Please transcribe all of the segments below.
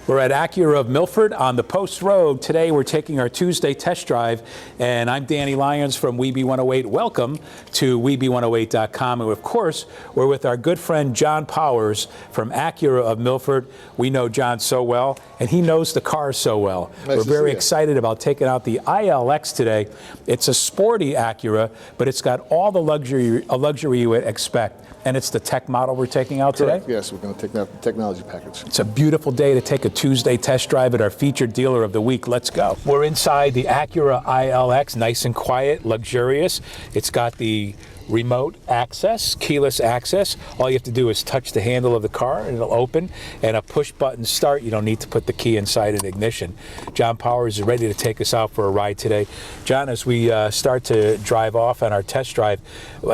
We're at Acura of Milford on the Post Road. Today we're taking our Tuesday test drive, and I'm Danny Lyons from WEBE 108. Welcome to WEBE108.com. And of course, we're with our good friend John Powers from Acura of Milford. We know John so well, and he knows the car so well. Nice we're very excited about taking out the ILX today. It's a sporty Acura, but it's got all the luxury you would expect. And it's the tech model we're taking out Correct. today? Yes, we're going to take out the technology package. It's a beautiful day to take a Tuesday test drive at our featured dealer of the week. Let's go. We're inside the Acura ILX, nice and quiet, luxurious. It's got the remote access, keyless access. All you have to do is touch the handle of the car and it'll open, and a push button start. You don't need to put the key inside an ignition. John Powers is ready to take us out for a ride today. John, as we start to drive off on our test drive,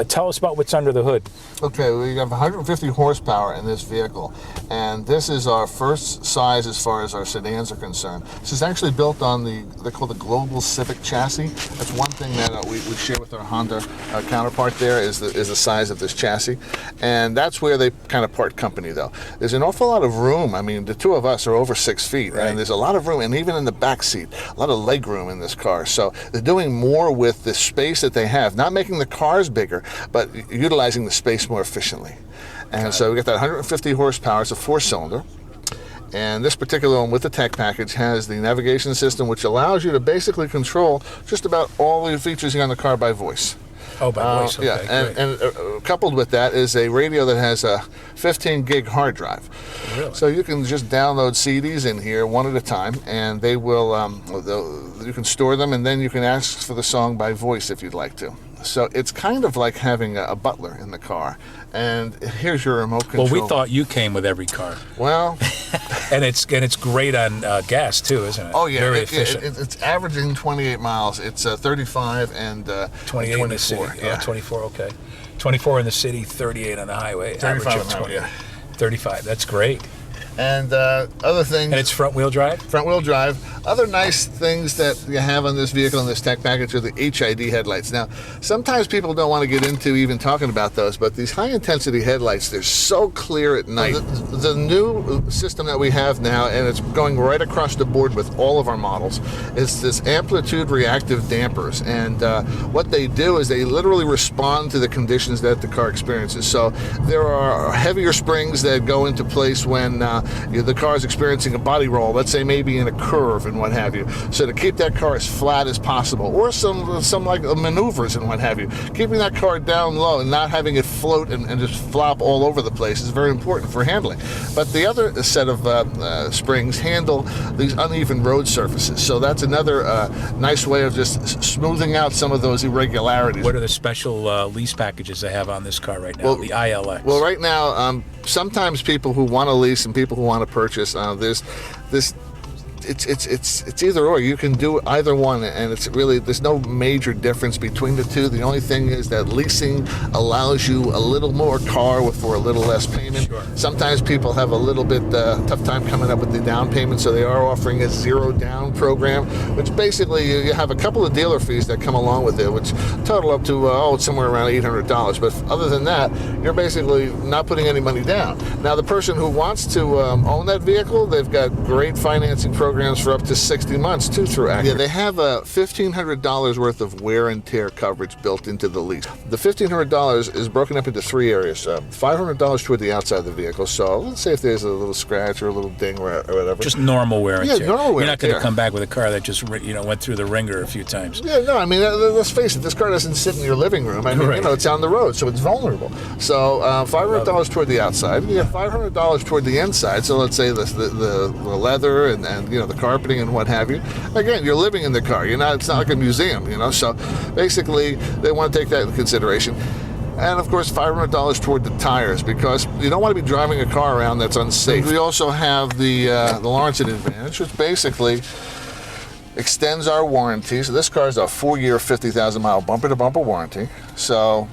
tell us about what's under the hood. Okay, we have 150 horsepower in this vehicle, and this is our first size as far as our sedans are concerned. This is actually built on they call the Global Civic chassis. That's one thing that we share with our Honda counterpart. There is the size of this chassis, and that's where they kind of part company though. There's an awful lot of room. I mean, the two of us are over 6 feet, right, and there's a lot of room, and even in the back seat, a lot of leg room in this car. So they're doing more with the space that they have, not making the cars bigger, but utilizing the space more efficiently. And so we got that 150 horsepower. It's a 4-cylinder. And this particular one with the tech package has the navigation system, which allows you to basically control just about all the features here on the car by voice. Oh, by voice, okay, yeah, and coupled with that is a radio that has a 15 gig hard drive. Really? So you can just download CDs in here one at a time, and they will, you can store them, and then you can ask for the song by voice if you'd like to. So it's kind of like having a butler in the car. And here's your remote control. Well, we thought you came with every car. Well, and it's great on gas too, isn't it? Oh yeah, very efficient. It's averaging 28 miles. It's 35 and 28 in the city. Yeah, 24. Okay, 24 in the city, 38 on the highway. 35 on the highway. Yeah. 35. That's great. And other things. And it's front-wheel drive? Front-wheel drive. Other nice things that you have on this vehicle, in this tech package, are the HID headlights. Now, sometimes people don't want to get into even talking about those, but these high-intensity headlights, they're so clear at night. The new system that we have now, and it's going right across the board with all of our models, is this amplitude reactive dampers. And what they do is they literally respond to the conditions that the car experiences. So there are heavier springs that go into place when the car is experiencing a body roll, let's say maybe in a curve and what have you. So to keep that car as flat as possible, or some like maneuvers and what have you, keeping that car down low and not having it float and just flop all over the place is very important for handling. But the other set of springs handle these uneven road surfaces. So that's another nice way of just smoothing out some of those irregularities. What are the special lease packages they have on this car right now, the ILX? Well, right now, sometimes people who want to lease and people who want to purchase, it's either or. You can do either one, and it's really, there's no major difference between the two. The only thing is that leasing allows you a little more car for a little less payment. Sure. Sometimes people have a little bit tough time coming up with the down payment, so they are offering a zero down program, which basically you have a couple of dealer fees that come along with it, which total up to it's somewhere around $800. But other than that, you're basically not putting any money down. Now, the person who wants to own that vehicle, they've got great financing programs for up to 60 months too through Acura. Yeah, they have $1,500 worth of wear and tear coverage built into the lease. The $1,500 is broken up into 3 areas. $500 toward the outside of the vehicle. So let's say if there's a little scratch or a little ding or whatever. Just normal wear and tear. Yeah, normal wear and tear. You're not going to come back with a car that just went through the ringer a few times. Yeah, no, I mean, let's face it, this car doesn't sit in your living room. I mean, it's on the road, so it's vulnerable. So $500 toward the outside. You have $500 toward the inside. So let's say the leather and the carpeting and what have you. Again, you're living in the car. It's not like a museum, So basically, they want to take that into consideration. And of course, $500 toward the tires, because you don't want to be driving a car around that's unsafe. We also have the Lawrence Advantage, which basically extends our warranty. So this car is a 4-year, 50,000-mile bumper-to-bumper warranty. So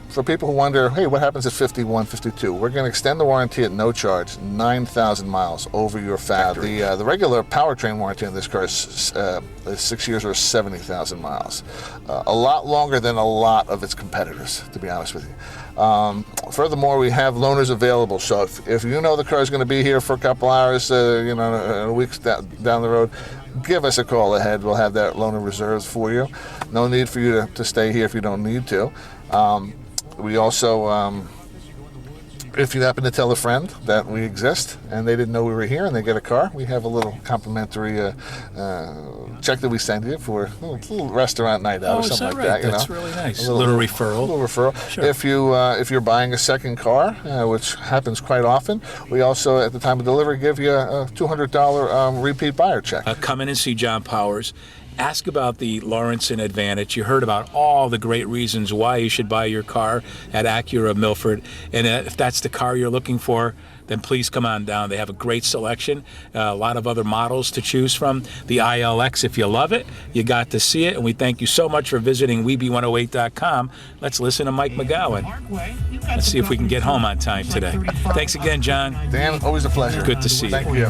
for people who wonder, hey, what happens at 51, 52? We're going to extend the warranty at no charge, 9,000 miles over your factory. The regular powertrain warranty on this car is 6 years or 70,000 miles. A lot longer than a lot of its competitors, to be honest with you. Furthermore, we have loaners available. So if you know the car is going to be here for a couple hours, a week down the road, give us a call ahead. We'll have that loaner reserved for you. No need for you to stay here if you don't need to. We also, if you happen to tell a friend that we exist and they didn't know we were here and they get a car, we have a little complimentary check that we send you for a little restaurant night out or something like that. That's really nice. A little referral. A little referral. Sure. If you're buying a second car, which happens quite often, we also at the time of delivery give you a $200 repeat buyer check. Come in and see John Powers. Ask about the Lawrenson Advantage. You heard about all the great reasons why you should buy your car at Acura of Milford. And if that's the car you're looking for, then please come on down. They have a great selection, a lot of other models to choose from. The ILX, if you love it, you got to see it. And we thank you so much for visiting WEBE108.com. Let's listen to Mike McGowan. Let's see if we can get home on time today. Thanks again, John. Dan, always a pleasure. Good to see you. Thank you.